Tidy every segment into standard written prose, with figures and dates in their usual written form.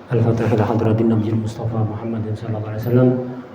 Al-Fatihah ila hadratin Nabi Mustafa Muhammadin sallallahu alaihi wasallam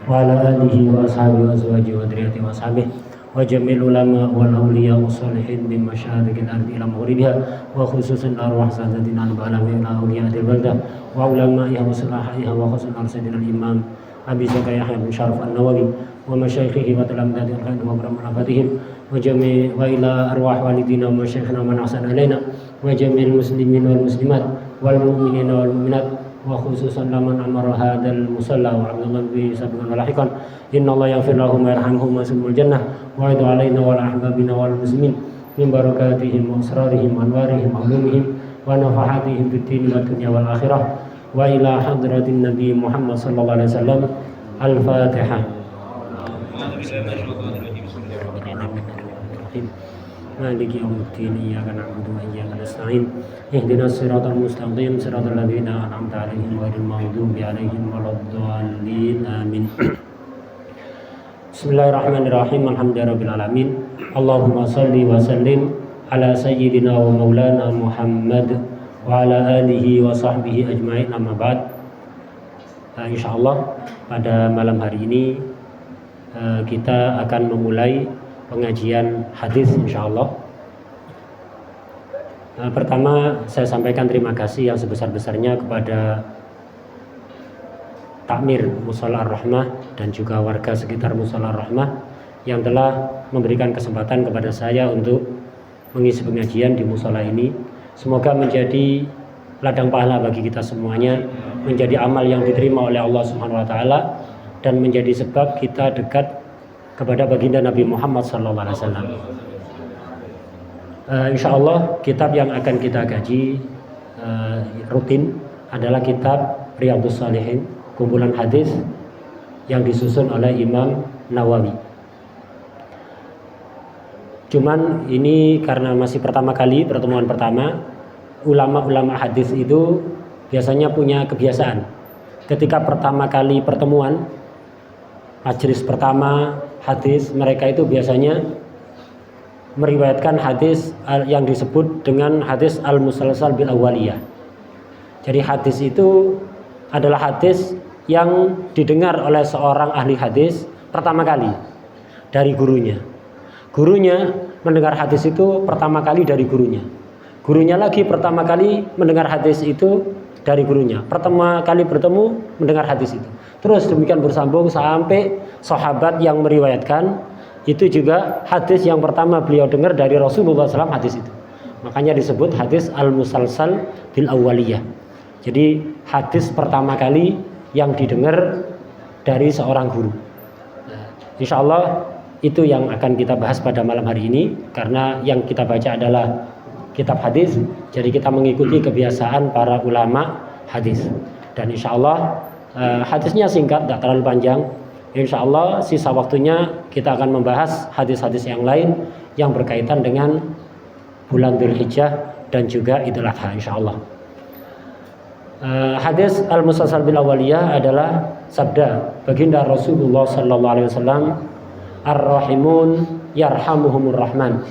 wa ala alihi wa ashabihi wa azwajihi wa dzurriyyatihi wa sahbihi wa jamil ulama wal awliya wa salihin min masyariqil ardi ila maghribiha wa khususan arwah sadatina al-balami ila awliyatil baldah wa ulama'iha wa salahiha wa khususan arsadina al-imam Abi Zakariya Yahya bin Syaraf an-Nawawi wa masyaikhihi wa talamdati al-khair wa baramatihim wa jami' wa ila arwah walidina wa masyayikhina man ahsana alaina wa jami'il muslimin wal muslimat wal mu'minina wal mu'minat wa khususan laman amara hadal musalla wa abdullah bi sabiqan wa lahiqan innallaha yaghfir lahum wa yarhamhum wa yasmul jannah wa yadu alaina wal ahbabina wal muslimin min barakatihim wa asrarihim anwarihim ulumihim wa nafahatihim fid din wa dunya wal akhirah wa ila hadratin nabi Muhammad sallallahu alaihi wasallam. Al-Fatihah. Maliki yaumiddin iyyaka na'budu wa iyyaka nasta'in ihdinas siratal mustaqim siratal ladzina an'amta 'alaihim ghairil maghdubi 'alaihim waladdallin amin. Bismillahirrahmanirrahim. Alhamdulillahirabbil alamin. Allahumma shalli wa sallim ala sayyidina wa maulana Muhammad wa ala alihi wa sahbihi ajmain, amma ba'd. Insyaallah pada malam hari ini kita akan memulai pengajian hadis insyaallah. Pertama saya sampaikan terima kasih yang sebesar-besarnya kepada Takmir Mushola Ar-Rahmah dan juga warga sekitar Mushola Ar-Rahmah yang telah memberikan kesempatan kepada saya untuk mengisi pengajian di mushola ini. Semoga menjadi ladang pahala bagi kita semuanya, menjadi amal yang diterima oleh Allah Subhanahu wa taala dan menjadi sebab kita dekat kepada baginda Nabi Muhammad sallallahu alaihi wasallam. Insyaallah kitab yang akan kita kaji rutin adalah kitab Riyadhus Shalihin, kumpulan hadis yang disusun oleh Imam Nawawi. Cuman ini karena masih pertama kali, pertemuan pertama, ulama-ulama hadis itu biasanya punya kebiasaan. Ketika pertama kali pertemuan, majelis pertama hadis, mereka itu biasanya meriwayatkan hadis yang disebut dengan hadis al-musalsal bil awwaliyah. Jadi hadis itu adalah hadis yang didengar oleh seorang ahli hadis pertama kali dari gurunya. Gurunya mendengar hadis itu pertama kali dari gurunya. Gurunya lagi pertama kali mendengar hadis itu dari gurunya. Pertama kali bertemu mendengar hadis itu. Terus demikian bersambung sampai sahabat yang meriwayatkan itu juga hadis yang pertama beliau dengar dari Rasulullah SAW hadis itu. Makanya disebut hadis al-musalsal bil awwaliyah. Jadi hadis pertama kali yang didengar dari seorang guru. Insyaallah itu yang akan kita bahas pada malam hari ini, karena yang kita baca adalah kitab hadis. Jadi kita mengikuti kebiasaan para ulama hadis. Dan insyaallah hadisnya singkat, tidak terlalu panjang. Insyaallah sisa waktunya kita akan membahas hadis-hadis yang lain yang berkaitan dengan bulan Dzulhijjah dan juga Idul Adha insyaallah. Hadis al-musalsal bil awwaliyah adalah sabda baginda Rasulullah sallallahu alaihi wasallam, ar-rahimun yarhamuhumur rahman,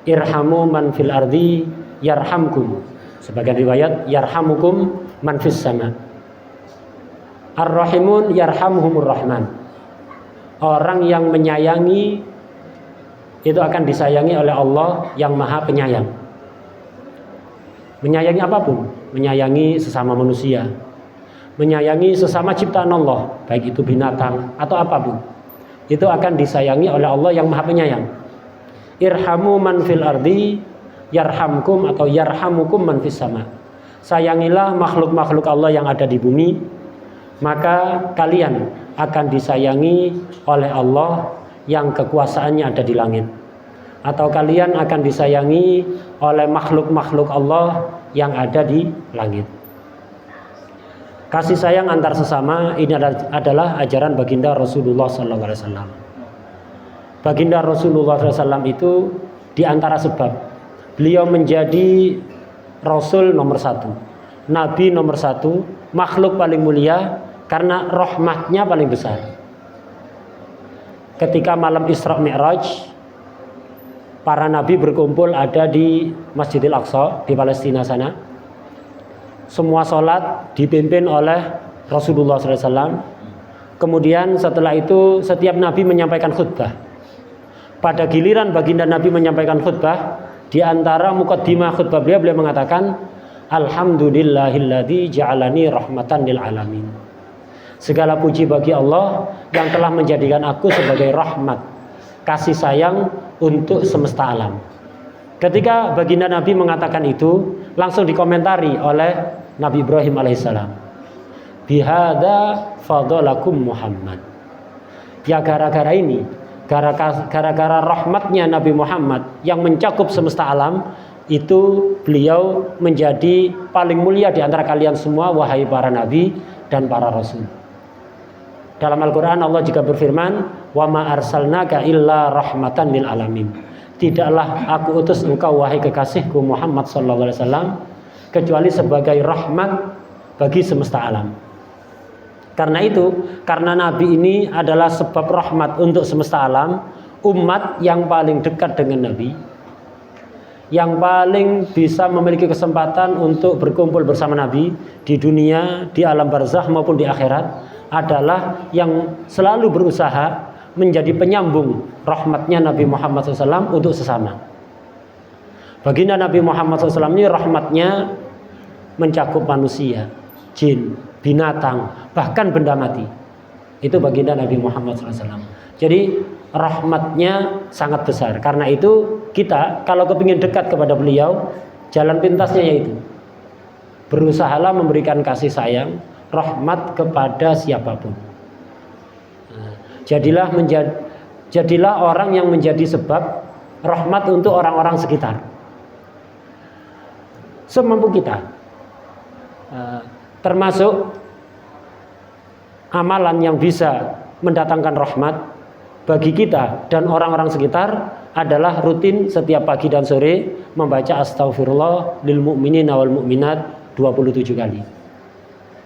irhamu man fil ardi yarhamkum. Sebagian riwayat yarhamukum man fis sama. Ar-rahimun yarhamuhumur rahman. Orang yang menyayangi itu akan disayangi oleh Allah yang Maha Penyayang. Menyayangi apapun, menyayangi sesama manusia, menyayangi sesama ciptaan Allah, baik itu binatang atau apapun, itu akan disayangi oleh Allah yang Maha Penyayang. Irhamu man fil ardi yarhamkum atau yarhamukum man fis sama. Sayangilah makhluk-makhluk Allah yang ada di bumi, maka kalian akan disayangi oleh Allah yang kekuasaannya ada di langit. Atau kalian akan disayangi oleh makhluk-makhluk Allah yang ada di langit. Kasih sayang antar sesama ini adalah ajaran baginda Rasulullah SAW. Baginda Rasulullah SAW itu di antara sebab beliau menjadi Rasul nomor 1, Nabi nomor 1, makhluk paling mulia karena rahmatnya paling besar. Ketika malam Isra Mi'raj, para nabi berkumpul ada di Masjidil Aqsa di Palestina sana. semua sholat dipimpin oleh Rasulullah SAW. Kemudian setelah itu setiap Nabi menyampaikan khutbah. Pada giliran baginda Nabi menyampaikan khutbah, di antara muqaddimah khutbah beliau mengatakan, Alhamdulillahilladzi ja'alani rahmatan lil alamin. Segala puji bagi Allah yang telah menjadikan aku sebagai rahmat, kasih sayang untuk semesta alam. Ketika baginda Nabi mengatakan itu, langsung dikomentari oleh Nabi Ibrahim alaihissalam. Bihada fadolakum Muhammad. Ya gara-gara ini, gara-gara rahmatnya Nabi Muhammad yang mencakup semesta alam, itu beliau menjadi paling mulia di antara kalian semua, wahai para nabi dan para rasul. Dalam Al-Quran Allah juga berfirman, wa ma arsalnaka illa rahmatan lil alamin. Tidaklah aku utus engkau wahai kekasihku Muhammad sallallahu alaihi wasallam kecuali sebagai rahmat bagi semesta alam. Karena itu, karena Nabi ini adalah sebab rahmat untuk semesta alam, umat yang paling dekat dengan Nabi, yang paling bisa memiliki kesempatan untuk berkumpul bersama Nabi di dunia, di alam barzakh maupun di akhirat, adalah yang selalu berusaha menjadi penyambung rahmatnya Nabi Muhammad SAW untuk sesama. Baginda Nabi Muhammad SAW ini rahmatnya mencakup manusia, jin, binatang, bahkan benda mati. Itu baginda Nabi Muhammad SAW. Jadi rahmatnya sangat besar. Karena itu kita kalau kepingin dekat kepada beliau, jalan pintasnya yaitu berusahalah memberikan kasih sayang, rahmat kepada siapapun. Jadilah orang yang menjadi sebab rahmat untuk orang-orang sekitar. Semampu kita. Termasuk amalan yang bisa mendatangkan rahmat bagi kita dan orang-orang sekitar adalah rutin setiap pagi dan sore membaca astaghfirullah lil mu'minina wal mu'minat 27 kali.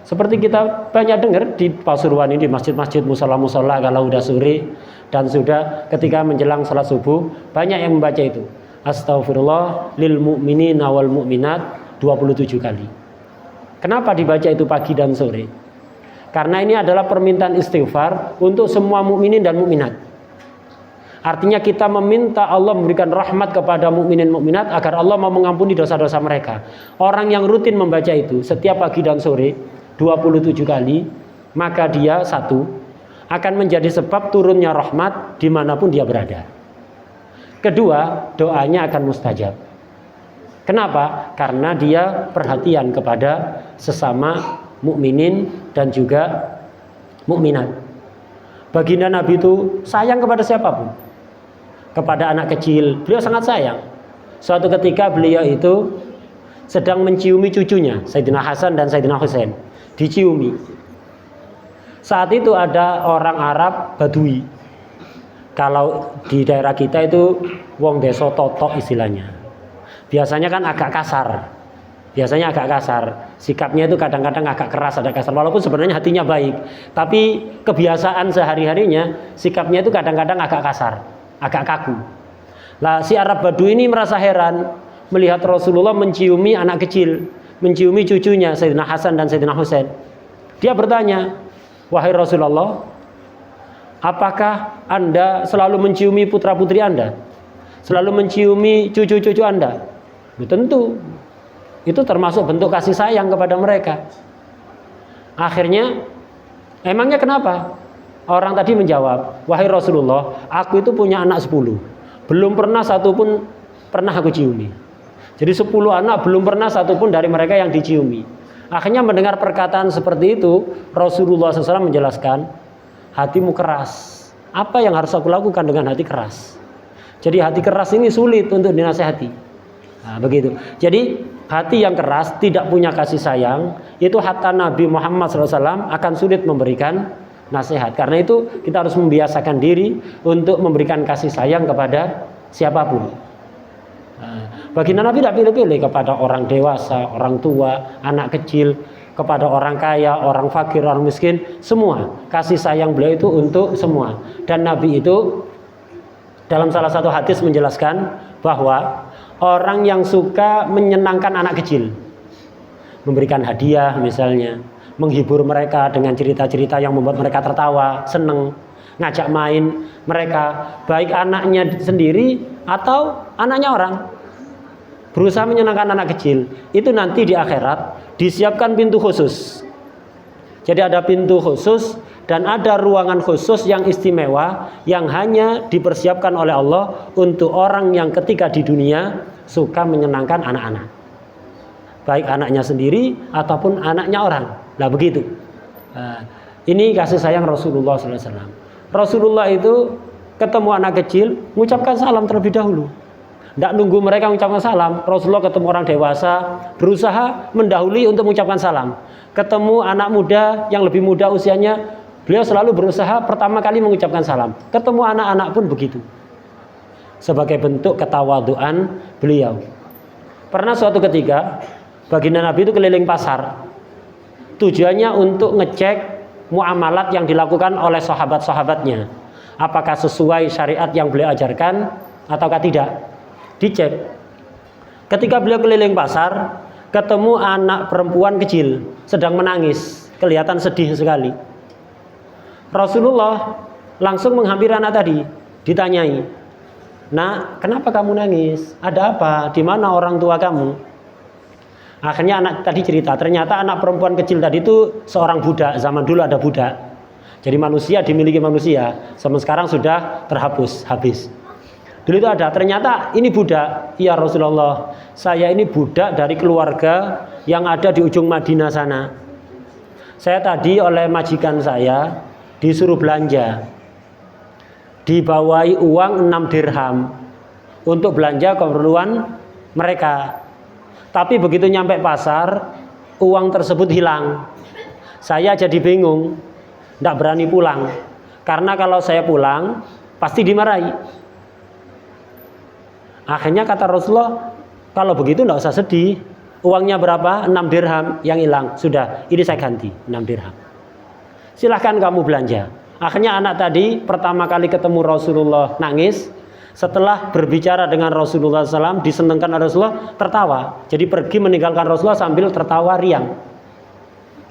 Seperti kita banyak dengar di Pasuruan ini, di masjid-masjid, musola-musola, kalau udah sore dan sudah ketika menjelang salat subuh, banyak yang membaca itu. Astaghfirullah lil mu'minina wal mu'minat 27 kali. Kenapa dibaca itu pagi dan sore? Karena ini adalah permintaan istighfar untuk semua mukminin dan mukminat. Artinya kita meminta Allah memberikan rahmat kepada mukminin mukminat agar Allah mau mengampuni dosa-dosa mereka. Orang yang rutin membaca itu setiap pagi dan sore 27 kali, maka dia satu akan menjadi sebab turunnya rahmat dimanapun dia berada. Kedua, doanya akan mustajab. Kenapa? Karena dia perhatian kepada sesama mukminin dan juga mukminat. Baginda Nabi itu sayang kepada siapapun. Kepada anak kecil, beliau sangat sayang. Suatu ketika beliau itu sedang menciumi cucunya, Sayyidina Hasan dan Sayyidina Husain. Diciumi. Saat itu ada orang Arab Badui. Kalau di daerah kita itu wong deso totok istilahnya. Biasanya kan agak kasar. Sikapnya itu kadang-kadang agak keras, ada kasar. Walaupun sebenarnya hatinya baik, tapi kebiasaan sehari-harinya sikapnya itu kadang-kadang agak kasar, agak kaku. Lah si Arab Badui ini merasa heran melihat Rasulullah menciumi anak kecil, menciumi cucunya Sayyidina Hasan dan Sayyidina Husain. Dia bertanya, wahai Rasulullah, apakah Anda selalu menciumi putra-putri Anda? Selalu menciumi cucu-cucu Anda? Tentu. Itu termasuk bentuk kasih sayang kepada mereka. Akhirnya, emangnya kenapa? Orang tadi menjawab, wahai Rasulullah, aku itu punya anak 10. Belum pernah satu pun pernah aku ciumi. Jadi 10 anak belum pernah satupun dari mereka yang diciumi. Akhirnya mendengar perkataan seperti itu, Rasulullah SAW menjelaskan, hatimu keras. Apa yang harus aku lakukan dengan hati keras? Jadi hati keras ini sulit untuk dinasehati. Nah, begitu. Jadi hati yang keras tidak punya kasih sayang, itu hatta Nabi Muhammad SAW akan sulit memberikan nasihat. Karena itu kita harus membiasakan diri untuk memberikan kasih sayang kepada siapapun. Baginda Nabi tidak pilih-pilih kepada orang dewasa, orang tua, anak kecil, kepada orang kaya, orang fakir, orang miskin, semua. Kasih sayang beliau itu untuk semua. Dan Nabi itu dalam salah satu hadis menjelaskan bahwa orang yang suka menyenangkan anak kecil, memberikan hadiah misalnya, menghibur mereka dengan cerita-cerita yang membuat mereka tertawa, seneng, ngajak main mereka, baik anaknya sendiri atau anaknya orang. Berusaha menyenangkan anak kecil. Itu nanti di akhirat disiapkan pintu khusus. Jadi ada pintu khusus dan ada ruangan khusus yang istimewa yang hanya dipersiapkan oleh Allah untuk orang yang ketika di dunia suka menyenangkan anak-anak. Baik anaknya sendiri ataupun anaknya orang. Nah begitu. Ini kasih sayang Rasulullah SAW. Rasulullah itu ketemu anak kecil, mengucapkan salam terlebih dahulu. Tidak nunggu mereka mengucapkan salam. Rasulullah ketemu orang dewasa, berusaha mendahului untuk mengucapkan salam. Ketemu anak muda yang lebih muda usianya, beliau selalu berusaha pertama kali mengucapkan salam. Ketemu anak-anak pun begitu. Sebagai bentuk ketawaduan beliau. Pernah suatu ketika, baginda Nabi itu keliling pasar. Tujuannya untuk ngecek muamalat yang dilakukan oleh sahabat-sahabatnya. Apakah sesuai syariat yang beliau ajarkan ataukah tidak? Dicek. Ketika beliau keliling pasar, ketemu anak perempuan kecil sedang menangis, kelihatan sedih sekali. Rasulullah langsung menghampiri anak tadi, ditanyai, "Nak, kenapa kamu nangis? Ada apa? Di mana orang tua kamu?" Akhirnya anak tadi cerita, ternyata anak perempuan kecil tadi itu seorang budak. Zaman dulu ada budak. Jadi manusia dimiliki manusia. Zaman sekarang sudah terhapus, habis. Dulu itu ada, ternyata ini budak. "Iya Rasulullah, saya ini budak dari keluarga yang ada di ujung Madinah sana. Saya tadi oleh majikan saya disuruh belanja. Dibawahi uang 6 dirham untuk belanja keperluan mereka. Tapi begitu nyampe pasar, uang tersebut hilang. Saya jadi bingung, tidak berani pulang. Karena kalau saya pulang, pasti dimarahi." Akhirnya kata Rasulullah, "Kalau begitu tidak usah sedih. Uangnya berapa? 6 dirham yang hilang. Sudah, ini saya ganti 6 dirham. Silahkan kamu belanja." Akhirnya anak tadi pertama kali ketemu Rasulullah nangis. Setelah berbicara dengan Rasulullah SAW, disenangkan oleh Rasulullah, tertawa. Jadi pergi meninggalkan Rasulullah sambil tertawa riang.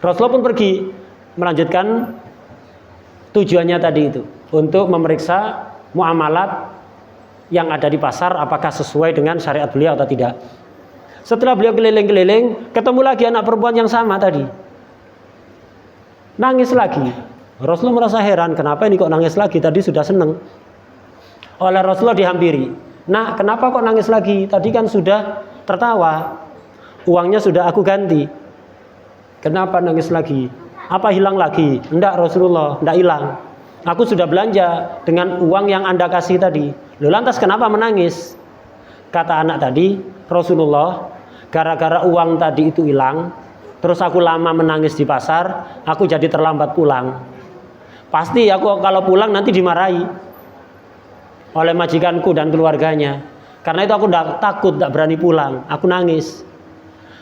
Rasulullah pun pergi melanjutkan tujuannya tadi itu, untuk memeriksa muamalat yang ada di pasar apakah sesuai dengan syariat beliau atau tidak. Setelah beliau keliling-keliling, ketemu lagi anak perempuan yang sama tadi, nangis lagi. Rasulullah merasa heran, kenapa ini kok nangis lagi? Tadi sudah senang. Oleh Rasulullah dihampiri, "Nah, kenapa kok nangis lagi? Tadi kan sudah tertawa, uangnya sudah aku ganti. Kenapa nangis lagi? Apa hilang lagi?" "Enggak Rasulullah, enggak hilang. Aku sudah belanja dengan uang yang Anda kasih tadi." "Loh, lantas kenapa menangis?" Kata anak tadi, "Rasulullah, gara-gara uang tadi itu hilang, terus aku lama menangis di pasar, aku jadi terlambat pulang. Pasti aku kalau pulang nanti dimarahi oleh majikanku dan keluarganya. Karena itu aku takut, tidak berani pulang. Aku nangis."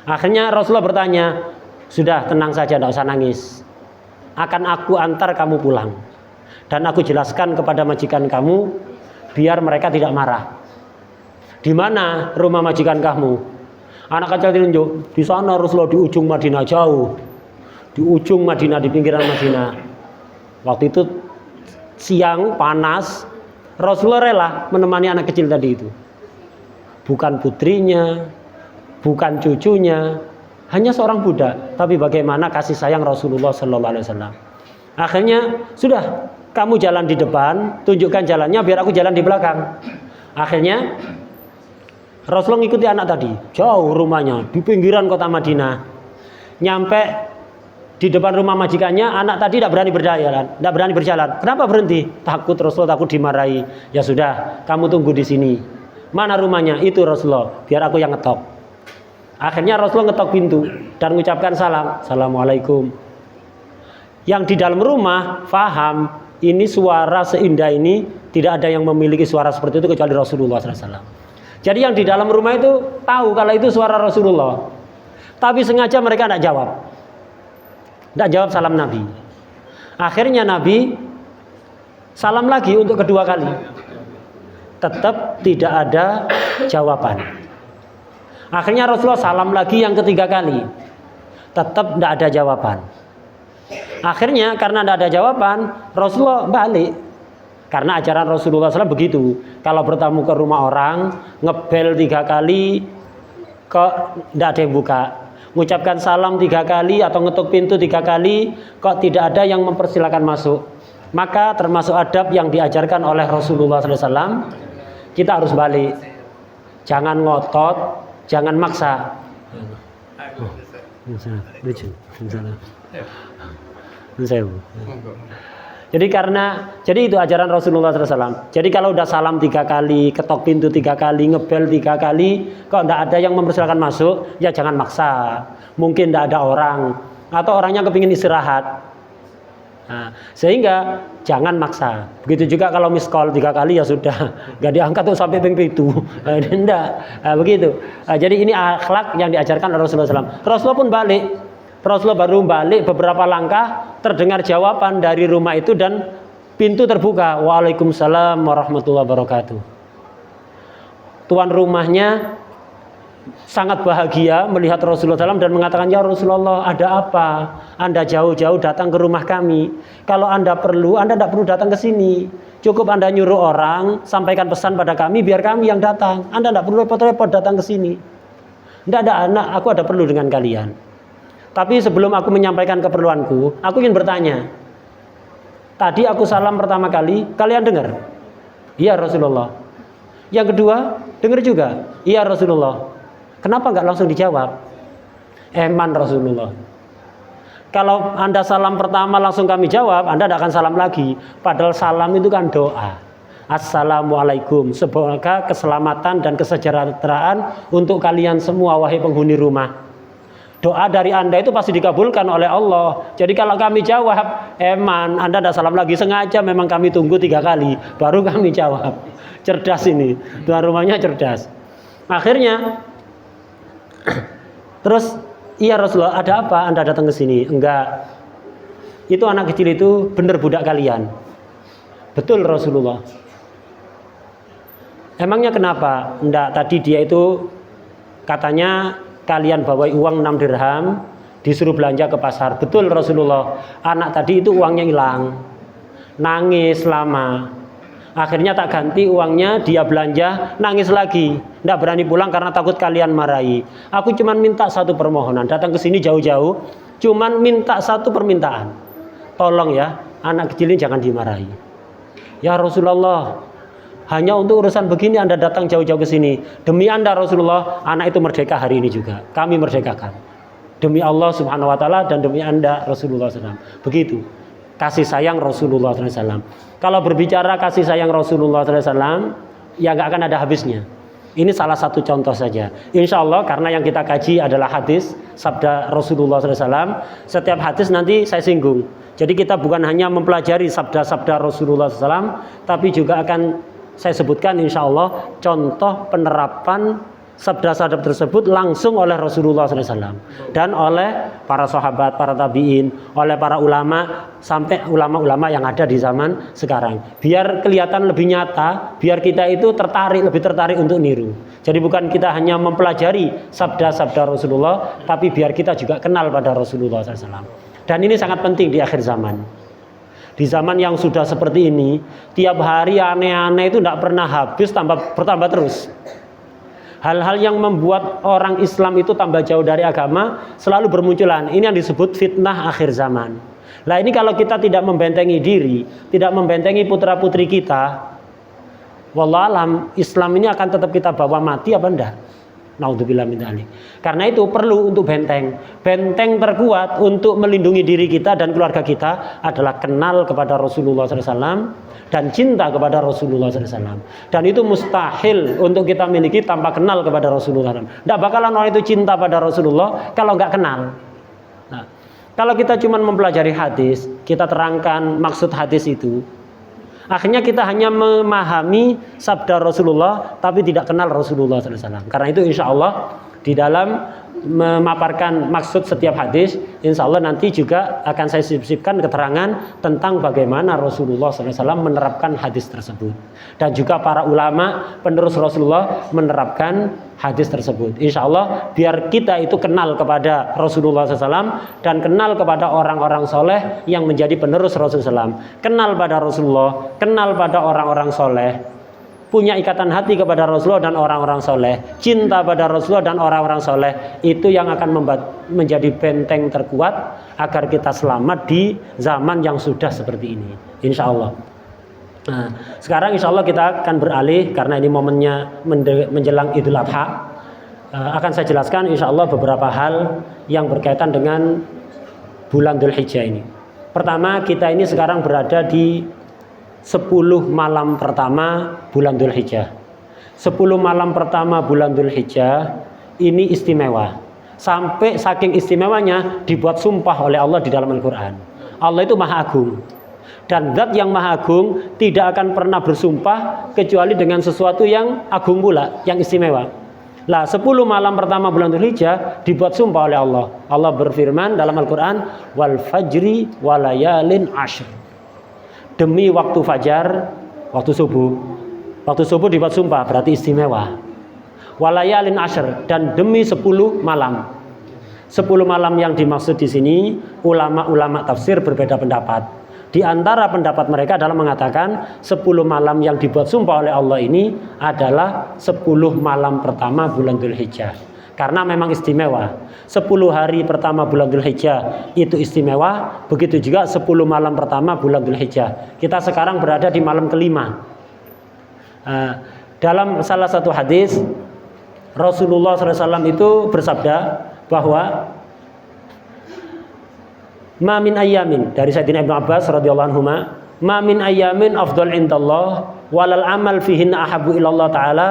Akhirnya Rasulullah bertanya, "Sudah, tenang saja, tidak usah nangis. Akan aku antar kamu pulang. Dan aku jelaskan kepada majikan kamu, biar mereka tidak marah." "Di mana rumah majikan kamu?" Anak kecil ditunjuk, "Di sana Rasulullah, di ujung Madinah, jauh. Di ujung Madinah, di pinggiran Madinah." Waktu itu siang, panas. Rasulullah rela menemani anak kecil tadi itu. Bukan putrinya, bukan cucunya, hanya seorang budak. Tapi bagaimana kasih sayang Rasulullah SAW. Akhirnya, "Sudah, kamu jalan di depan, tunjukkan jalannya biar aku jalan di belakang." Akhirnya Rasulullah ngikuti anak tadi, jauh rumahnya di pinggiran kota Madinah. Nyampe di depan rumah majikannya, anak tadi tidak berani berjalan. "Kenapa berhenti?" "Takut Rasulullah, takut dimarahi." "Ya sudah, kamu tunggu di sini." "Mana rumahnya?" "Itu Rasulullah, biar aku yang ngetok." Akhirnya Rasulullah ngetok pintu dan mengucapkan salam, "Assalamualaikum." Yang di dalam rumah faham, ini suara seindah ini tidak ada yang memiliki suara seperti itu kecuali Rasulullah SAW. Jadi yang di dalam rumah itu tahu kalau itu suara Rasulullah. Tapi sengaja mereka tidak jawab. Tidak jawab salam Nabi. Akhirnya Nabi salam lagi untuk kedua kali. Tetap tidak ada jawaban. Akhirnya Rasulullah salam lagi yang ketiga kali. Tetap tidak ada jawaban. Akhirnya karena tidak ada jawaban, Rasulullah balik. Karena ajaran Rasulullah SAW begitu. Kalau bertamu ke rumah orang, ngebel 3 kali, kok tidak ada yang buka. Mengucapkan salam 3 kali atau ngetuk pintu 3 kali, kok tidak ada yang mempersilahkan masuk. Maka termasuk adab yang diajarkan oleh Rasulullah SAW, kita harus balik. Jangan ngotot, jangan maksa. Jadi itu ajaran Rasulullah SAW. Jadi kalau udah salam 3 kali, ketok pintu 3 kali, ngebel 3 kali, kok tidak ada yang mempersilahkan masuk, ya jangan maksa. Mungkin tidak ada orang, atau orangnya kepingin istirahat. Nah, sehingga jangan maksa. Begitu juga kalau miss call 3 kali ya sudah, nggak diangkat tuh sampai ping itu. Tidak, begitu. Jadi ini akhlak yang diajarkan oleh Rasulullah SAW. Rasulullah pun balik. Rasulullah baru balik beberapa langkah, terdengar jawaban dari rumah itu dan pintu terbuka. Waalaikumsalam warahmatullahi wabarakatuh. Tuan rumahnya sangat bahagia melihat Rasulullah SAW dan mengatakan, ya Rasulullah, ada apa? Anda jauh-jauh datang ke rumah kami. Kalau Anda perlu, Anda tidak perlu datang ke sini. Cukup Anda nyuruh orang, sampaikan pesan pada kami, biar kami yang datang. Anda tidak perlu repot-repot datang ke sini. Tidak ada anak, aku ada perlu dengan kalian. Tapi sebelum aku menyampaikan keperluanku, aku ingin bertanya. Tadi aku salam pertama kali, kalian dengar? Iya Rasulullah. Yang kedua, dengar juga? Iya Rasulullah. Kenapa nggak langsung dijawab? Eman Rasulullah. Kalau Anda salam pertama langsung kami jawab, Anda tidak akan salam lagi. Padahal salam itu kan doa. Assalamualaikum. Semoga keselamatan dan kesejahteraan untuk kalian semua, wahai penghuni rumah. Doa dari Anda itu pasti dikabulkan oleh Allah. Jadi kalau kami jawab, eman, Anda tidak salam lagi, sengaja memang kami tunggu 3 kali, baru kami jawab. Cerdas ini, tuan rumahnya cerdas. Akhirnya, terus, iya Rasulullah, ada apa Anda datang ke sini? Enggak, itu anak kecil itu benar budak kalian. Betul Rasulullah. Emangnya kenapa? Enggak, tadi dia itu katanya kalian bawa uang 6 dirham, disuruh belanja ke pasar. Betul Rasulullah. Anak tadi itu uangnya hilang, nangis lama. Akhirnya tak ganti uangnya, dia belanja, nangis lagi. Tidak berani pulang karena takut kalian marahi. Aku cuma minta satu permohonan, datang ke sini jauh-jauh, cuman minta satu permintaan. Tolong ya, anak kecil ini jangan dimarahi. Ya Rasulullah, hanya untuk urusan begini Anda datang jauh-jauh ke sini. Demi Anda Rasulullah, anak itu merdeka hari ini juga. Kami merdekakan. Demi Allah Subhanahu wa taala dan demi Anda Rasulullah SAW. Begitu kasih sayang Rasulullah SAW. Kalau berbicara kasih sayang Rasulullah SAW, ya nggak akan ada habisnya. Ini salah satu contoh saja. Insya Allah karena yang kita kaji adalah hadis sabda Rasulullah SAW. Setiap hadis nanti saya singgung. Jadi kita bukan hanya mempelajari sabda-sabda Rasulullah SAW, tapi juga akan saya sebutkan insya Allah contoh penerapan sabda-sabda tersebut langsung oleh Rasulullah SAW dan oleh para sahabat, para tabi'in, oleh para ulama sampai ulama-ulama yang ada di zaman sekarang. Biar kelihatan lebih nyata, biar kita itu lebih tertarik untuk niru. Jadi bukan kita hanya mempelajari sabda-sabda Rasulullah, tapi biar kita juga kenal pada Rasulullah SAW. Dan ini sangat penting di akhir zaman. Di zaman yang sudah seperti ini, tiap hari aneh-aneh itu tidak pernah habis, bertambah terus. Hal-hal yang membuat orang Islam itu tambah jauh dari agama selalu bermunculan. Ini yang disebut fitnah akhir zaman. Nah ini kalau kita tidak membentengi diri, tidak membentengi putra-putri kita, wallahualam Islam ini akan tetap kita bawa mati apa enggak? Naudzubillah min dzalik. Karena itu perlu untuk benteng. Benteng terkuat untuk melindungi diri kita dan keluarga kita adalah kenal kepada Rasulullah SAW dan cinta kepada Rasulullah SAW. Dan itu mustahil untuk kita miliki tanpa kenal kepada Rasulullah SAW. Tidak bakalan orang itu cinta pada Rasulullah kalau nggak kenal. Nah, kalau kita cuma mempelajari hadis, kita terangkan maksud hadis itu, akhirnya kita hanya memahami sabda Rasulullah tapi tidak kenal Rasulullah SAW. Karena itu insya Allah di dalam memaparkan maksud setiap hadis, insya Allah nanti juga akan saya sisipkan keterangan tentang bagaimana Rasulullah SAW menerapkan hadis tersebut, dan juga para ulama penerus Rasulullah menerapkan hadis tersebut. Insya Allah biar kita itu kenal kepada Rasulullah SAW dan kenal kepada orang-orang soleh yang menjadi penerus Rasulullah SAW. Kenal pada Rasulullah, kenal pada orang-orang soleh, punya ikatan hati kepada Rasulullah dan orang-orang soleh, cinta pada Rasulullah dan orang-orang soleh, itu yang akan menjadi benteng terkuat agar kita selamat di zaman yang sudah seperti ini, insya Allah. Nah, sekarang insya Allah kita akan beralih karena ini momennya menjelang Idul Adha. Akan saya jelaskan insya Allah beberapa hal yang berkaitan dengan bulan Dzulhijjah ini. Pertama, kita ini sekarang berada di 10 malam pertama bulan Dzulhijjah. 10 malam pertama bulan Dzulhijjah ini istimewa. Sampai saking istimewanya dibuat sumpah oleh Allah di dalam Al-Quran. Allah itu Maha Agung. Dan zat yang Maha Agung tidak akan pernah bersumpah kecuali dengan sesuatu yang agung pula, yang istimewa. Lah 10 malam pertama bulan Dzulhijjah dibuat sumpah oleh Allah. Allah berfirman dalam Al-Quran, wal fajri walayalin ashr. Demi waktu fajar, waktu subuh. Waktu subuh dibuat sumpah, berarti istimewa. Walayalin ashr, dan demi 10 malam. 10 malam yang dimaksud di sini, ulama-ulama tafsir berbeda pendapat. Di antara pendapat mereka adalah mengatakan 10 malam yang dibuat sumpah oleh Allah ini adalah 10 malam pertama bulan Dzulhijjah. Karena memang istimewa. 10 hari pertama bulan Dzulhijjah itu istimewa, begitu juga 10 malam pertama bulan Dzulhijjah. Kita sekarang berada di malam kelima. Dalam salah satu hadis Rasulullah SAW itu bersabda bahwa ma min ayyamin, dari Sayyidina Ibnu Abbas radhiyallahu anhu, ma min ayyamin afdal indallah walal amal fihinna ahabbu ilallah ta'ala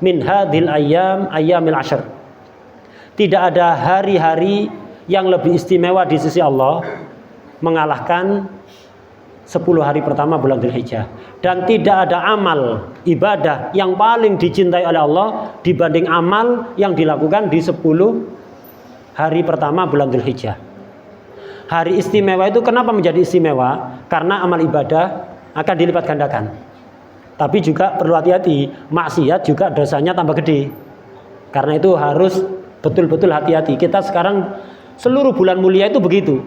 min hadhil ayyam ayyamil ashr. Tidak ada hari-hari yang lebih istimewa di sisi Allah mengalahkan 10 hari pertama bulan Dzulhijjah. Dan tidak ada amal ibadah yang paling dicintai oleh Allah dibanding amal yang dilakukan di 10 hari pertama bulan Dzulhijjah. Hari istimewa itu kenapa menjadi istimewa? Karena amal ibadah akan dilipat gandakan. Tapi juga perlu hati-hati, maksiat juga dosanya tambah gede. Karena itu harus betul-betul hati-hati. Kita sekarang seluruh bulan mulia itu begitu.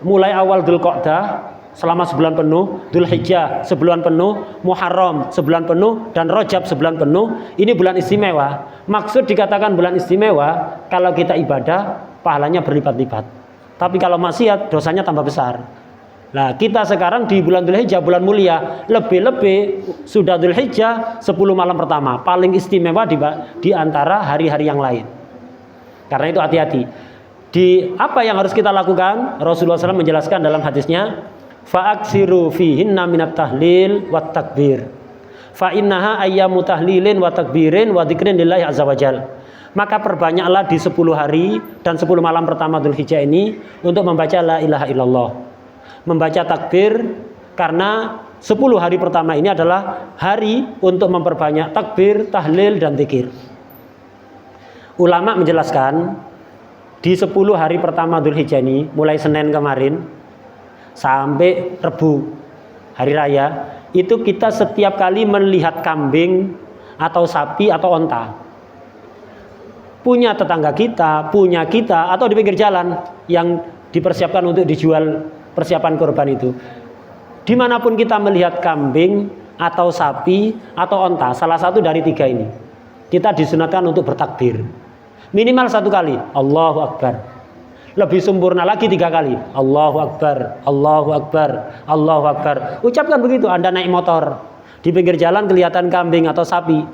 Mulai awal Dzulqa'dah selama sebulan penuh, Dzulhijjah sebulan penuh, Muharram sebulan penuh, dan Rajab sebulan penuh. Ini bulan istimewa. Maksud dikatakan bulan istimewa, kalau kita ibadah pahalanya berlipat-lipat. Tapi kalau maksiat dosanya tambah besar. Nah, kita sekarang di bulan Dzulhijjah, bulan mulia, lebih-lebih sudah Dzulhijjah 10 malam pertama, paling istimewa di antara hari-hari yang lain. Karena itu hati-hati. Di apa yang harus kita lakukan? Rasulullah SAW menjelaskan dalam hadisnya, fa'aksiru fihinna minat tahlil wa takbir. Fa'innaha ayyamu tahlilin wa takbirin wa dzikrin lillahi azza wajal. Maka perbanyaklah di 10 hari dan 10 malam pertama Dzulhijjah ini untuk membaca la ilaha illallah, membaca takbir, karena 10 hari pertama ini adalah hari untuk memperbanyak takbir, tahlil, dan zikir. Ulama menjelaskan di 10 hari pertama Dzulhijjah ini, mulai Senin kemarin sampai Rebu hari raya, itu kita setiap kali melihat kambing atau sapi atau onta, punya tetangga kita, punya kita, atau di pinggir jalan yang dipersiapkan untuk dijual, persiapan kurban itu. Dimanapun kita melihat kambing atau sapi atau onta, salah satu dari 3 ini, kita disunatkan untuk bertakbir minimal 1 kali, Allahu Akbar. Lebih sempurna lagi 3 kali, Allahu Akbar, Allahu Akbar, Allahu Akbar. Ucapkan begitu. Anda naik motor, di pinggir jalan kelihatan kambing atau sapi,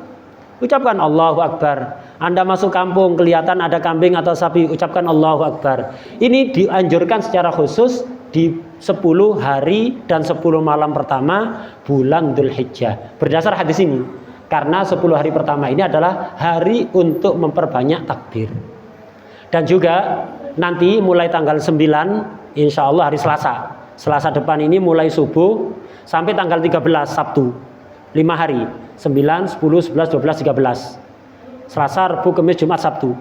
ucapkan Allahu Akbar. Anda masuk kampung kelihatan ada kambing atau sapi, ucapkan Allahu Akbar. Ini dianjurkan secara khusus di 10 hari dan 10 malam pertama bulan Dzulhijjah. Berdasar hadis ini, karena 10 hari pertama ini adalah hari untuk memperbanyak takbir. Dan juga nanti mulai tanggal 9, insya Allah hari Selasa depan ini, mulai subuh sampai tanggal 13 Sabtu, 5 hari, 9, 10, 11, 12, 13. Selasa, Rabu, Kamis, Jumat, Sabtu.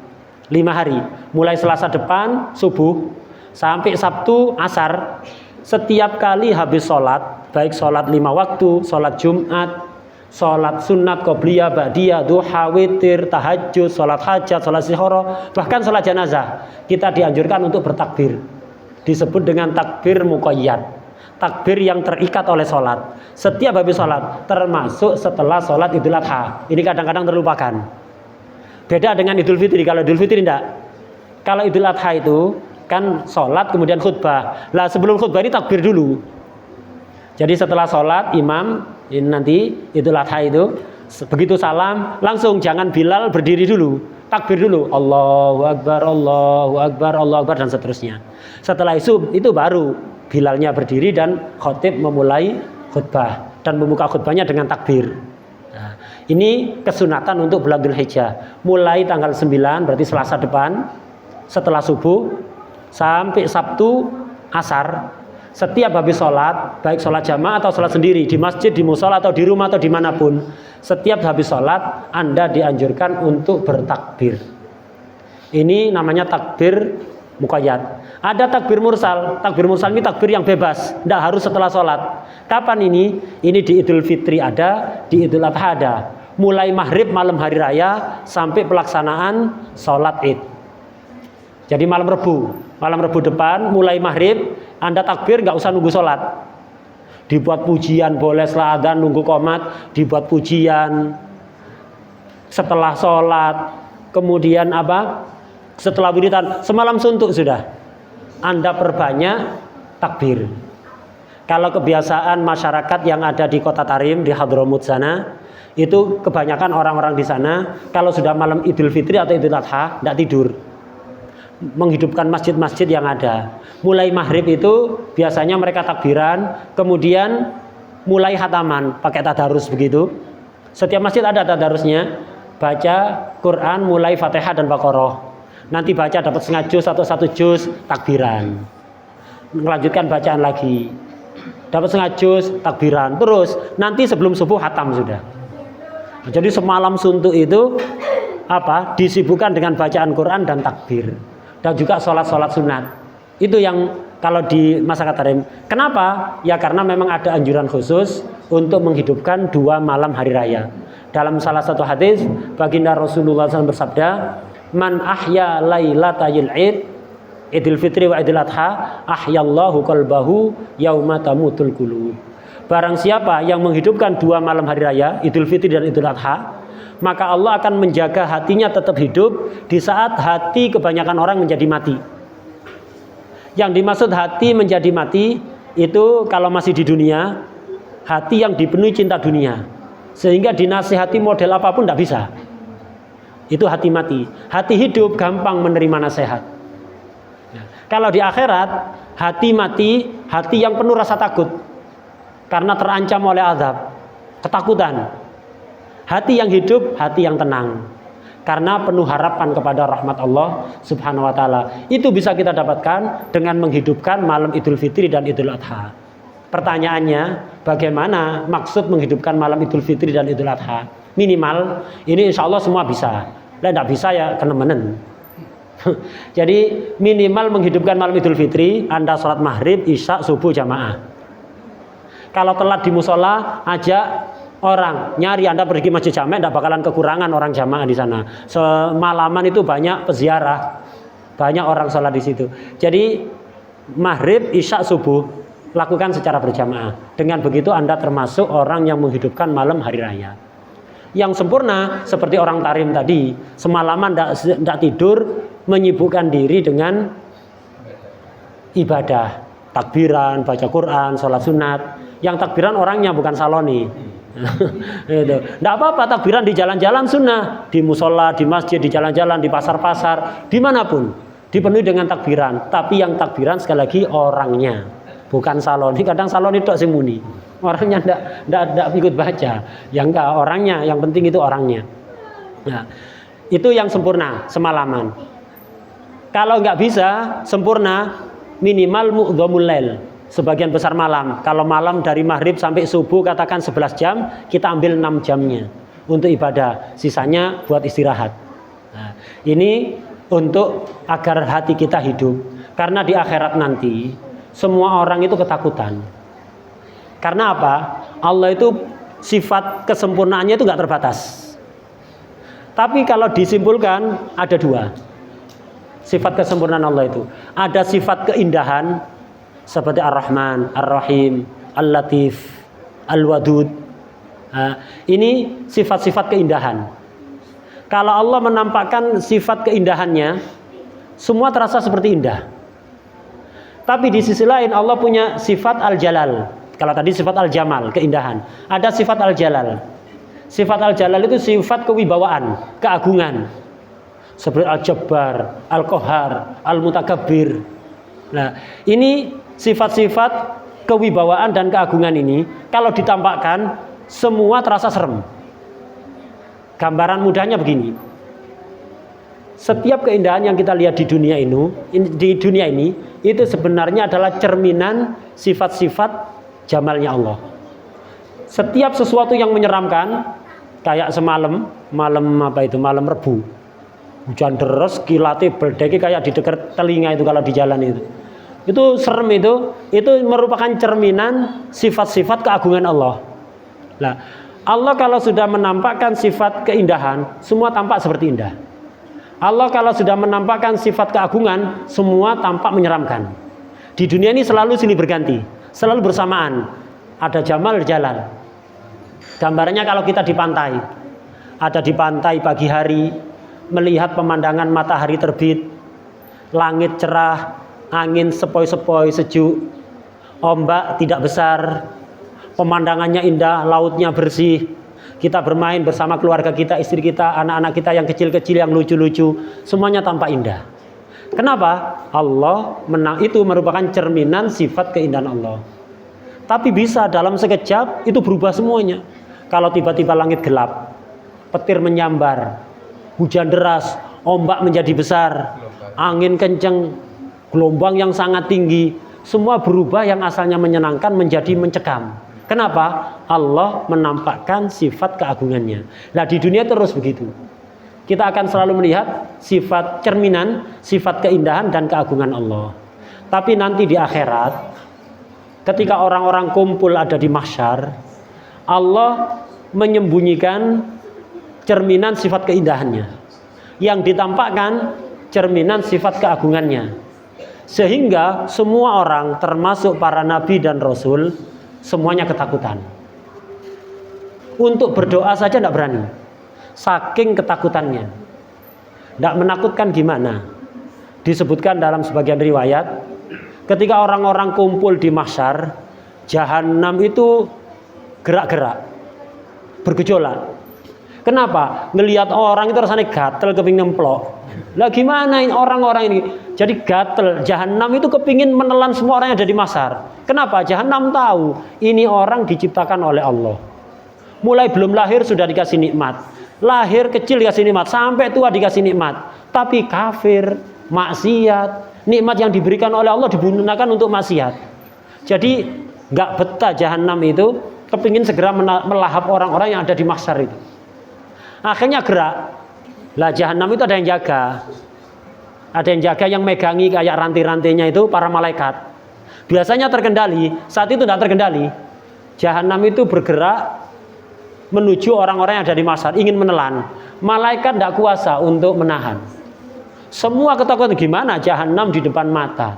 5 hari, mulai Selasa depan subuh sampai Sabtu asar. Setiap kali habis sholat, baik sholat 5 waktu, sholat Jumat, sholat sunat, qobliyah, ba'diyah, duha, witir, tahajud, sholat hajat, sholat istihara, bahkan sholat jenazah, kita dianjurkan untuk bertakbir. Disebut dengan takbir muqayyad, takbir yang terikat oleh sholat. Setiap habis sholat, termasuk setelah sholat Idul Adha. Ini kadang-kadang terlupakan. Beda dengan Idul Fitri. Kalau Idul Fitri tidak. Kalau Idul Adha itu kan sholat kemudian khutbah. Lah sebelum khutbah ini takbir dulu. Jadi setelah sholat imam ini nanti Idul Adha itu begitu salam langsung jangan Bilal berdiri dulu, takbir dulu, Allahu Akbar, Allahu Akbar, Allahu Akbar dan seterusnya. Setelah itu baru Bilalnya berdiri dan khotib memulai khutbah dan membuka khutbahnya dengan takbir. Nah, ini kesunatan untuk bulan Dzulhijjah. Mulai tanggal 9 berarti Selasa depan setelah subuh sampai Sabtu asar. Setiap habis sholat, baik sholat jamaah atau sholat sendiri, di masjid, di musola atau di rumah atau dimanapun, setiap habis sholat Anda dianjurkan untuk bertakbir. Ini namanya takbir muqayyad. Ada takbir mursal. Takbir mursal ini takbir yang bebas, tidak harus setelah sholat. Kapan ini? Ini di Idul Fitri ada, di Idul Adha ada. Mulai maghrib malam hari raya sampai pelaksanaan sholat Id. Jadi malam Rebu depan mulai maghrib Anda takbir nggak usah nunggu sholat. Dibuat pujian boleh setelah adzan nunggu qomat, dibuat pujian setelah sholat, kemudian apa? Setelah wiridan, semalam suntuk sudah. Anda perbanyak takbir. Kalau kebiasaan masyarakat yang ada di Kota Tarim di Hadramut sana, itu kebanyakan orang-orang di sana kalau sudah malam Idul Fitri atau Idul Adha tidak tidur, menghidupkan masjid-masjid yang ada. Mulai maghrib itu biasanya mereka takbiran, kemudian mulai khataman pakai tadarus begitu. Setiap masjid ada tadarusnya, baca Quran mulai Fatihah dan Baqarah. Nanti baca dapat setengah juz atau 1 juz takbiran. Melanjutkan bacaan lagi. Dapat setengah juz takbiran. Terus nanti sebelum subuh khatam sudah. Jadi semalam suntuk itu disibukkan dengan bacaan Quran dan takbir. Dan juga sholat-sholat sunat. Itu yang kalau di masyarakat Tarim. Kenapa? Ya karena memang ada anjuran khusus untuk menghidupkan 2 malam hari raya. Dalam salah satu hadis baginda Rasulullah SAW bersabda, man ahya lailatayil id, Idul Fitri wa Idul Adha, ahyallahu qalbahu yauma tamutul qulub. Barang siapa yang menghidupkan 2 malam hari raya, Idul Fitri dan Idul Adha, maka Allah akan menjaga hatinya tetap hidup di saat hati kebanyakan orang menjadi mati. Yang dimaksud hati menjadi mati itu kalau masih di dunia, hati yang dipenuhi cinta dunia, sehingga dinasihati model apapun tidak bisa. Itu hati mati. Hati hidup gampang menerima nasihat. Kalau di akhirat, hati mati, hati yang penuh rasa takut karena terancam oleh azab, ketakutan. Hati yang hidup, hati yang tenang karena penuh harapan kepada rahmat Allah Subhanahu wa taala. Itu bisa kita dapatkan dengan menghidupkan malam Idul Fitri dan Idul Adha. Pertanyaannya, bagaimana maksud menghidupkan malam Idul Fitri dan Idul Adha? Minimal ini insya Allah semua bisa. Lah tidak bisa ya kenemenen. Jadi minimal menghidupkan malam Idul Fitri, Anda sholat maghrib, isya, subuh jamaah. Kalau telat di musola, ajak orang nyari, Anda pergi masjid jamaah, tidak bakalan kekurangan orang jamaah di sana. Semalaman itu banyak peziarah, banyak orang sholat di situ. Jadi maghrib, isya, subuh lakukan secara berjamaah. Dengan begitu Anda termasuk orang yang menghidupkan malam hari raya. Yang sempurna seperti orang Tarim tadi, semalaman tidak tidur, menyibukkan diri dengan ibadah, takbiran, baca Quran, sholat sunat. Yang takbiran orangnya bukan saloni. Tidak apa-apa takbiran di jalan-jalan sunnah, di musola, di masjid, di jalan-jalan, di pasar-pasar, dimanapun dipenuhi dengan takbiran. Tapi yang takbiran sekali lagi orangnya, bukan saloni. Kadang saloni itu sing muni, orangnya tidak ikut baca. Yang enggak orangnya, yang penting itu orangnya. Nah, itu yang sempurna semalaman. Kalau nggak bisa sempurna, minimal mu'dhamul lail, sebagian besar malam. Kalau malam dari maghrib sampai subuh katakan 11 jam, kita ambil 6 jamnya untuk ibadah, sisanya buat istirahat. Nah, ini untuk agar hati kita hidup. Karena di akhirat nanti semua orang itu ketakutan. Karena apa? Allah itu sifat kesempurnaannya itu nggak terbatas. Tapi kalau disimpulkan ada dua sifat kesempurnaan Allah itu. Ada sifat keindahan seperti Ar-Rahman, Ar-Rahim, Al-Latif, Al-Wadud. Nah, ini sifat-sifat keindahan. Kalau Allah menampakkan sifat keindahannya, semua terasa seperti indah. Tapi di sisi lain Allah punya sifat Al-Jalal. Kalau tadi sifat Al-Jamal, keindahan. Ada sifat Al-Jalal. Sifat Al-Jalal itu sifat kewibawaan, keagungan. Seperti Al-Jabbar, Al-Qahar, Al-Mutakabbir. Nah, ini sifat-sifat kewibawaan dan keagungan ini kalau ditampakkan semua terasa serem. Gambaran mudahnya begini. Setiap keindahan yang kita lihat di dunia ini itu sebenarnya adalah cerminan sifat-sifat jamalnya Allah. Setiap sesuatu yang menyeramkan, kayak semalam, malam Rebu, hujan deras, kilatnya beldeki kayak di dekat telinga itu kalau di jalan itu serem, itu merupakan cerminan sifat-sifat keagungan Allah. Nah, Allah kalau sudah menampakkan sifat keindahan, semua tampak seperti indah. Allah kalau sudah menampakkan sifat keagungan, semua tampak menyeramkan. Di dunia ini selalu silih berganti, selalu bersamaan. Ada Jamal, Jalal. Gambarnya kalau kita di pantai, ada di pantai pagi hari, melihat pemandangan matahari terbit, langit cerah, angin sepoi-sepoi sejuk, ombak tidak besar, pemandangannya indah, lautnya bersih. Kita bermain bersama keluarga kita, istri kita, anak-anak kita yang kecil-kecil, yang lucu-lucu, semuanya tampak indah. Kenapa? Allah itu merupakan cerminan sifat keindahan Allah. Tapi bisa dalam sekejap itu berubah semuanya. Kalau tiba-tiba langit gelap, petir menyambar, hujan deras, ombak menjadi besar, angin kencang, gelombang yang sangat tinggi, semua berubah yang asalnya menyenangkan menjadi mencekam. Kenapa? Allah menampakkan sifat keagungannya. Nah, di dunia terus begitu. Kita akan selalu melihat sifat cerminan, sifat keindahan dan keagungan Allah. Tapi nanti di akhirat, ketika orang-orang kumpul ada di mahsyar, Allah menyembunyikan cerminan sifat keindahannya. Yang ditampakkan cerminan sifat keagungannya. Sehingga semua orang termasuk para nabi dan rasul semuanya ketakutan. Untuk berdoa saja tidak berani. Saking ketakutannya. Tidak menakutkan gimana? Disebutkan dalam sebagian riwayat, ketika orang-orang kumpul di mahsyar, jahanam itu gerak-gerak, bergejolak. Kenapa? Ngelihat orang itu rasanya gatel, kepingin nemplok. Lah gimana ini orang-orang ini? Jadi gatel, jahanam itu kepingin menelan semua orang yang ada di mahsyar. Kenapa? Jahanam tahu ini orang diciptakan oleh Allah. Mulai belum lahir sudah dikasih nikmat. Lahir kecil dikasih nikmat, sampai tua dikasih nikmat. Tapi kafir, maksiat, nikmat yang diberikan oleh Allah digunakan untuk maksiat. Jadi nggak betah jahanam itu kepingin segera melahap orang-orang yang ada di mahsyar itu. Akhirnya gerak. Lah jahanam itu ada yang jaga. Ada yang jaga, yang megangi kayak rantai-rantainya itu para malaikat. Biasanya terkendali, saat itu tidak terkendali. Jahanam itu bergerak menuju orang-orang yang ada di mahsyar, ingin menelan. Malaikat tidak kuasa untuk menahan. Semua ketakutan, gimana jahanam di depan mata,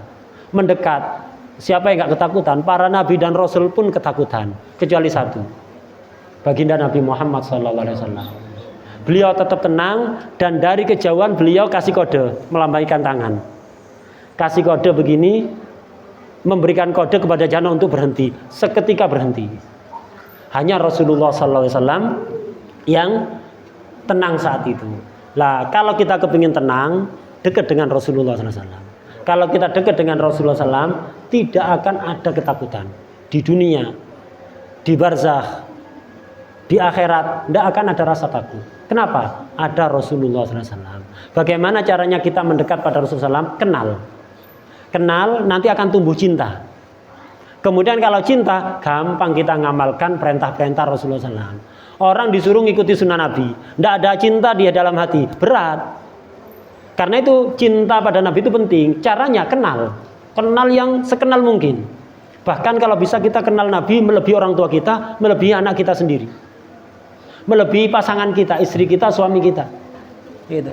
mendekat. Siapa yang nggak ketakutan? Para nabi dan rasul pun ketakutan, kecuali satu, baginda Nabi Muhammad SAW. Beliau tetap tenang dan dari kejauhan beliau kasih kode, melambaikan tangan, kasih kode begini, memberikan kode kepada jahanam untuk berhenti. Seketika berhenti. Hanya Rasulullah SAW yang tenang saat itu. Lah kalau kita kepingin tenang, dekat dengan Rasulullah SAW. Kalau kita dekat dengan Rasulullah SAW, tidak akan ada ketakutan di dunia, di barzakh, di akhirat, tidak akan ada rasa takut. Kenapa? Ada Rasulullah SAW. Bagaimana caranya kita mendekat pada Rasulullah SAW? Kenal, nanti akan tumbuh cinta. Kemudian kalau cinta, gampang kita ngamalkan perintah-perintah Rasulullah SAW. Orang disuruh ngikuti sunnah Nabi, tidak ada cinta dia dalam hati, berat. Karena itu cinta pada Nabi itu penting. Caranya kenal yang sekenal mungkin. Bahkan kalau bisa kita kenal Nabi melebihi orang tua kita, melebihi anak kita sendiri, melebihi pasangan kita, istri kita, suami kita. Gitu.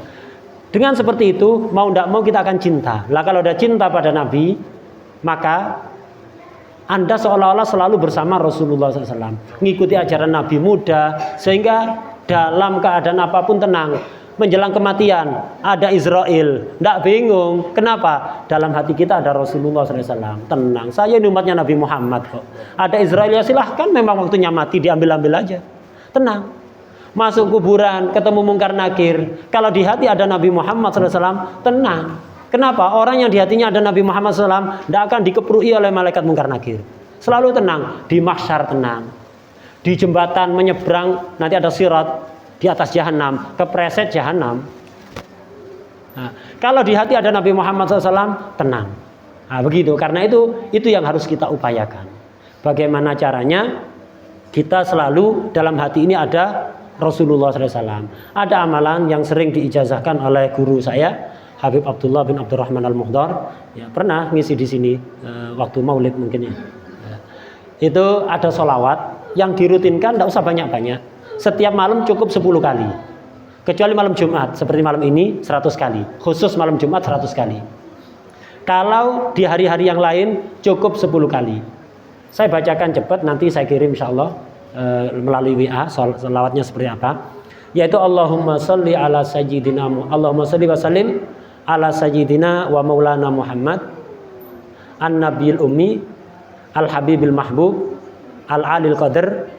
Dengan seperti itu, mau tidak mau kita akan cinta. Lah kalau ada cinta pada Nabi, maka Anda seolah-olah selalu bersama Rasulullah SAW, mengikuti ajaran Nabi muda, sehingga dalam keadaan apapun tenang. Menjelang kematian ada Israel, tidak bingung. Kenapa? Dalam hati kita ada Rasulullah SAW, tenang. Saya ini umatnya Nabi Muhammad kok. Ada Israel, ya silahkan, memang waktunya mati, diambil-ambil aja. Tenang. Masuk kuburan, ketemu mungkar nakir. Kalau di hati ada Nabi Muhammad SAW, tenang. Kenapa? Orang yang di hatinya ada Nabi Muhammad SAW tidak akan dikeprui oleh malaikat mungkar nakir. Selalu tenang. Di mahsyar tenang. Di jembatan menyeberang nanti ada sirat, di atas jahanam, kepreset jahanam. Nah, kalau di hati ada Nabi Muhammad SAW, tenang. Nah, begitu. Karena itu yang harus kita upayakan. Bagaimana caranya? Kita selalu dalam hati ini ada Rasulullah SAW. Ada amalan yang sering diijazahkan oleh guru saya, Habib Abdullah bin Abdurrahman Al-Muhdar, ya, pernah ngisi di sini waktu maulid mungkin ya. Itu ada sholawat yang dirutinkan, tidak usah banyak-banyak. Setiap malam cukup 10 kali. Kecuali malam Jumat, seperti malam ini 100 kali. Khusus malam Jumat 100 kali. Kalau di hari-hari yang lain cukup 10 kali. Saya bacakan cepat, nanti saya kirim insya Allah melalui WA sholawatnya seperti apa. Yaitu Allahumma salli ala sayyidina Allahumma salli wa sallim ala sayyidina wa maulana Muhammad an-nabiyil ummi al-habibil mahbub al-alil qadr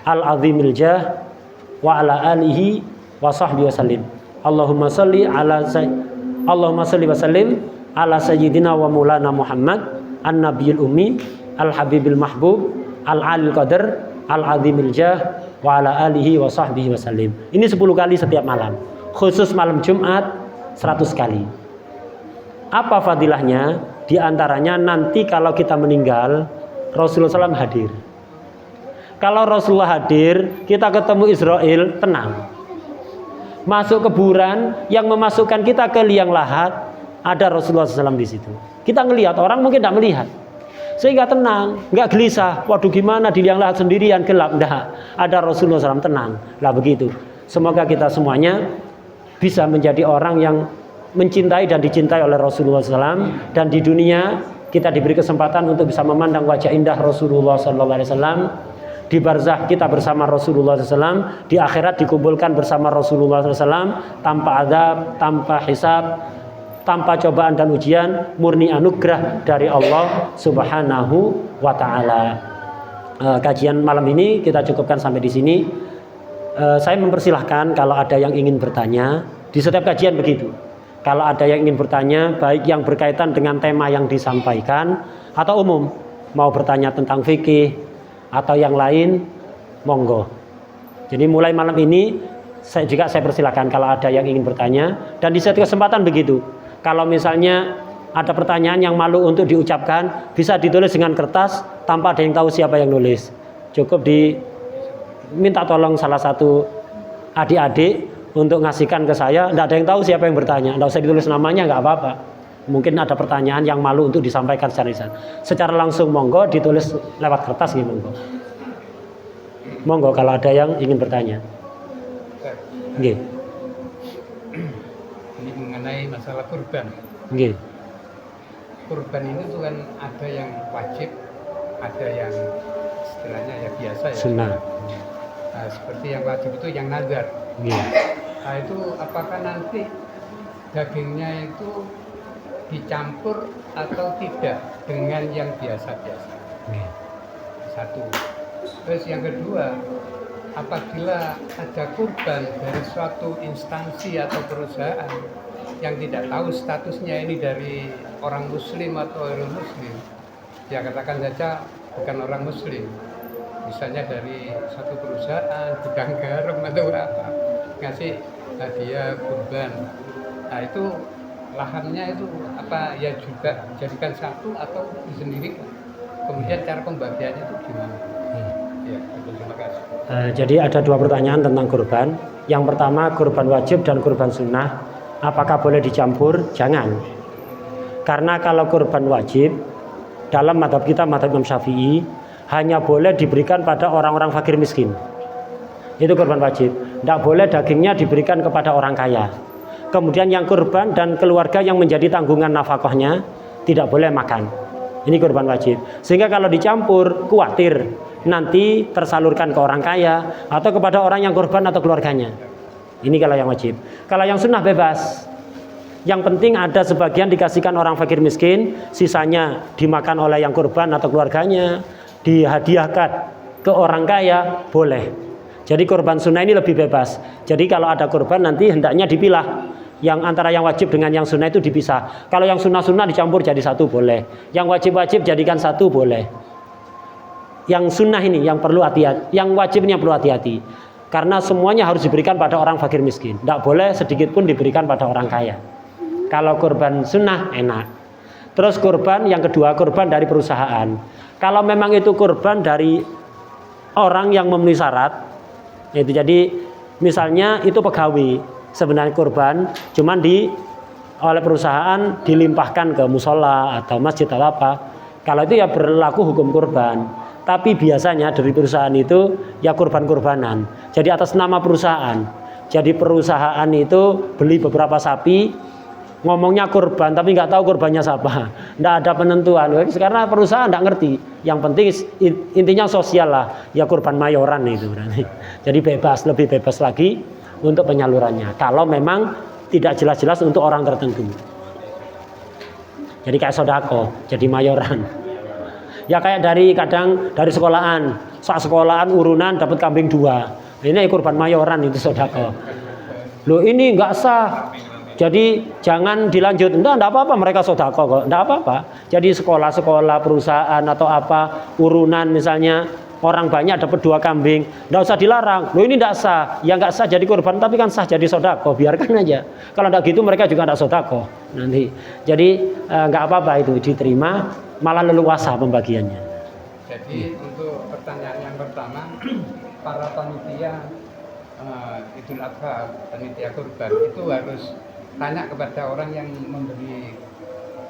al-azimil jah wa ala alihi wa sahbihi wa sallim. Allahumma salli wa sallim ala sayyidina wa maulana Muhammad an-nabiyil ummi al-habibil mahbub al-alil qadr al-azimil jah wa ala alihi wa sahbihi wa sallim. Ini 10 kali setiap malam. Khusus malam Jumat 100 kali. Apa fadilahnya? Di antaranya nanti kalau kita meninggal, Rasulullah SAW hadir. Kalau Rasulullah hadir, kita ketemu Israel, tenang. Masuk kuburan, yang memasukkan kita ke liang lahat, ada Rasulullah SAW di situ. Kita ngelihat, orang mungkin tidak melihat. Sehingga tenang, nggak gelisah. Waduh gimana di liang lahat sendirian gelap. Enggak, ada Rasulullah SAW, tenang. Lah begitu. Semoga kita semuanya bisa menjadi orang yang mencintai dan dicintai oleh Rasulullah SAW. Dan di dunia kita diberi kesempatan untuk bisa memandang wajah indah Rasulullah SAW. Di barzakh kita bersama Rasulullah SAW. Di akhirat dikumpulkan bersama Rasulullah SAW. Tanpa azab, tanpa hisab, tanpa cobaan dan ujian, murni anugerah dari Allah Subhanahu wa Ta'ala. Kajian malam ini kita cukupkan sampai di sini. Saya mempersilahkan kalau ada yang ingin bertanya. Di setiap kajian begitu. Kalau ada yang ingin bertanya, baik yang berkaitan dengan tema yang disampaikan atau umum, mau bertanya tentang fikih atau yang lain, monggo. Jadi mulai malam ini saya persilahkan kalau ada yang ingin bertanya. Dan di setiap kesempatan begitu. Kalau misalnya ada pertanyaan yang malu untuk diucapkan, bisa ditulis dengan kertas tanpa ada yang tahu siapa yang nulis. Cukup diminta tolong salah satu adik-adik untuk ngasihkan ke saya. Tidak ada yang tahu siapa yang bertanya. Tidak usah ditulis namanya, nggak apa-apa. Mungkin ada pertanyaan yang malu untuk disampaikan secara lisan. Secara langsung monggo ditulis lewat kertas nih monggo. Monggo kalau ada yang ingin bertanya. Nggih. Ini mengenai masalah kurban. Nggih. Kurban ini tuh kan ada yang wajib, ada yang istilahnya ya biasa ya. Sunnah. Nah, seperti yang wajib itu yang nazar. Nggih. Nah itu apakah nanti dagingnya itu dicampur atau tidak dengan yang biasa-biasa? Nggih. Satu. Terus yang kedua, apabila ada kurban dari suatu instansi atau perusahaan yang tidak tahu statusnya ini dari orang muslim atau orang muslim, ya katakan saja bukan orang muslim, misalnya dari satu perusahaan gudang garam atau apa, ngasih hadiah kurban, nah itu lahannya itu apa ya juga jadikan satu atau disendirikan, kemudian cara pembagiannya itu gimana? Ya, terima kasih. Jadi ada dua pertanyaan tentang kurban. Yang pertama kurban wajib dan kurban sunnah. Apakah boleh dicampur? Jangan. Karena kalau kurban wajib dalam mazhab kita, mazhab Imam Syafi'i, hanya boleh diberikan pada orang-orang fakir miskin. Itu kurban wajib. Tidak boleh dagingnya diberikan kepada orang kaya. Kemudian yang kurban dan keluarga yang menjadi tanggungan nafkahnya tidak boleh makan. Ini kurban wajib. Sehingga kalau dicampur, khawatir nanti tersalurkan ke orang kaya atau kepada orang yang kurban atau keluarganya. Ini kalau yang wajib. Kalau yang sunnah bebas. Yang penting ada sebagian dikasihkan orang fakir miskin, sisanya dimakan oleh yang kurban atau keluarganya, dihadiahkan ke orang kaya, boleh. Jadi kurban sunnah ini lebih bebas. Jadi kalau ada kurban nanti hendaknya dipilah. Yang antara yang wajib dengan yang sunnah itu dipisah. Kalau yang sunnah-sunnah dicampur jadi satu boleh. Yang wajib-wajib jadikan satu boleh. Yang sunnah ini yang perlu hati-hati. Yang wajib ini yang perlu hati-hati. Karena semuanya harus diberikan pada orang fakir miskin. Tidak boleh sedikit pun diberikan pada orang kaya. Kalau kurban sunnah enak. Terus kurban yang kedua, kurban dari perusahaan. Kalau memang itu kurban dari orang yang memenuhi syarat, itu jadi misalnya itu pegawai, sebenarnya kurban, cuman oleh perusahaan dilimpahkan ke musola atau masjid atau apa. Kalau itu ya berlaku hukum kurban. Tapi biasanya dari perusahaan itu ya kurban-kurbanan. Jadi atas nama perusahaan. Jadi perusahaan itu beli beberapa sapi, ngomongnya kurban tapi nggak tahu kurbannya siapa, nggak ada penentuan karena perusahaan nggak ngerti. Yang penting intinya sosial lah, ya kurban mayoran itu berarti. Jadi bebas, lebih bebas lagi untuk penyalurannya kalau memang tidak jelas-jelas untuk orang tertentu. Jadi kayak sodako, jadi mayoran. Ya kayak kadang dari sekolahan, saat sekolahan urunan dapat kambing 2, ini kurban mayoran itu sodako. Loh ini nggak sah. Jadi jangan dilanjut, enggak apa-apa mereka sodako kok, enggak apa-apa. Jadi sekolah-sekolah, perusahaan atau apa, urunan misalnya orang banyak dapat 2 kambing, enggak usah dilarang. Loh ini enggak sah, ya enggak sah jadi kurban tapi kan sah jadi sodako, biarkan aja. Kalau enggak gitu mereka juga enggak sodako nanti. Jadi enggak apa-apa itu diterima, malah leluasa pembagiannya. Jadi untuk pertanyaan yang pertama, para panitia Idul Adha, panitia kurban itu harus tanya kepada orang yang memberi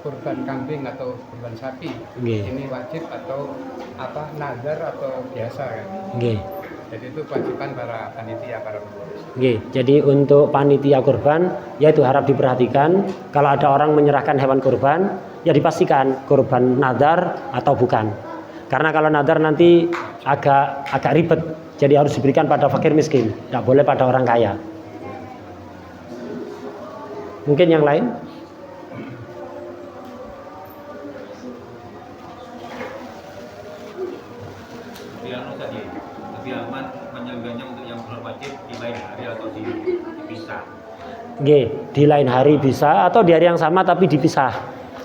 kurban kambing atau kurban sapi. Ini wajib atau apa, nazar atau biasa kan? Jadi itu kewajiban para panitia, para pengurus. Jadi untuk panitia kurban yaitu harap diperhatikan kalau ada orang menyerahkan hewan kurban ya dipastikan kurban nazar atau bukan. Karena kalau nazar nanti agak ribet. Jadi harus diberikan pada fakir miskin, tidak boleh pada orang kaya. Mungkin yang lain? Lebih aman menyanggahnya untuk yang belum wajib di lain hari atau dipisah. Di lain hari bisa atau di hari yang sama tapi dipisah.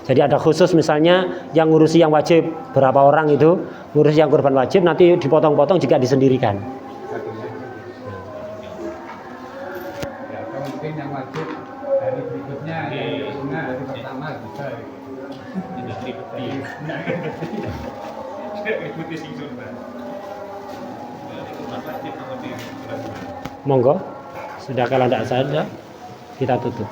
Jadi ada khusus misalnya yang ngurusi yang wajib berapa orang itu, ngurusi yang kurban wajib nanti dipotong-potong jika disendirikan. Ya, atau mungkin yang wajib hari berikutnya, yang sunnah hari pertama bisa. Tidak ribet. Ikuti sing sunnah. Monggo, sudah kalau tidak saja kita tutup.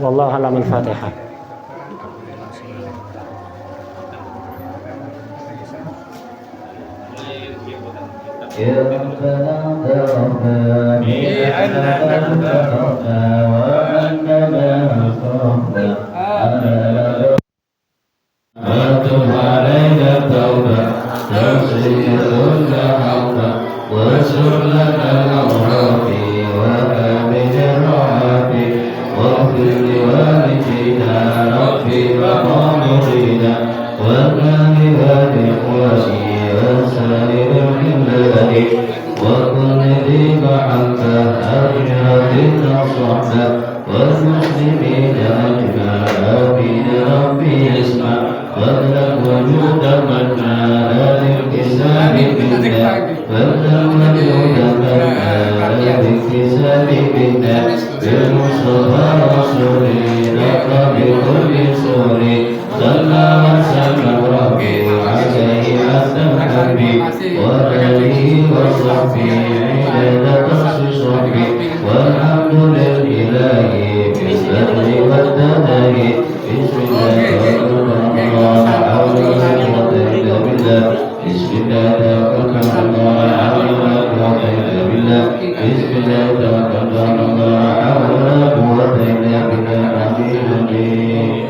Wallahu a'lam al-Fatihah. يا ربنا ترحمنا بأننا ترحمنا وأننا صرفنا وتب علينا التوبة تغفر لنا حولا واشر لنا الأمراض وآمن الرعاة واغفر لوالدينا ربي وقامرنا والنبيات القواسي وسائر العباد وكن ذي محبة أرجى بنا الصحبة والمسلمين بكل سور صلى وسلم ربي عليه أسلم بي وآله وصحبه عند تخصيص ربي والحمد لله بالبذل والتدار بسم الله الرحمن الرحيم لا حول ولا قوة إلا بالله بسم الله توكلت على الله لا حول ولا قوة إلا بالله بسم الله توكلت على الله لا حول ولا قوة إلا بالله العلي العظيم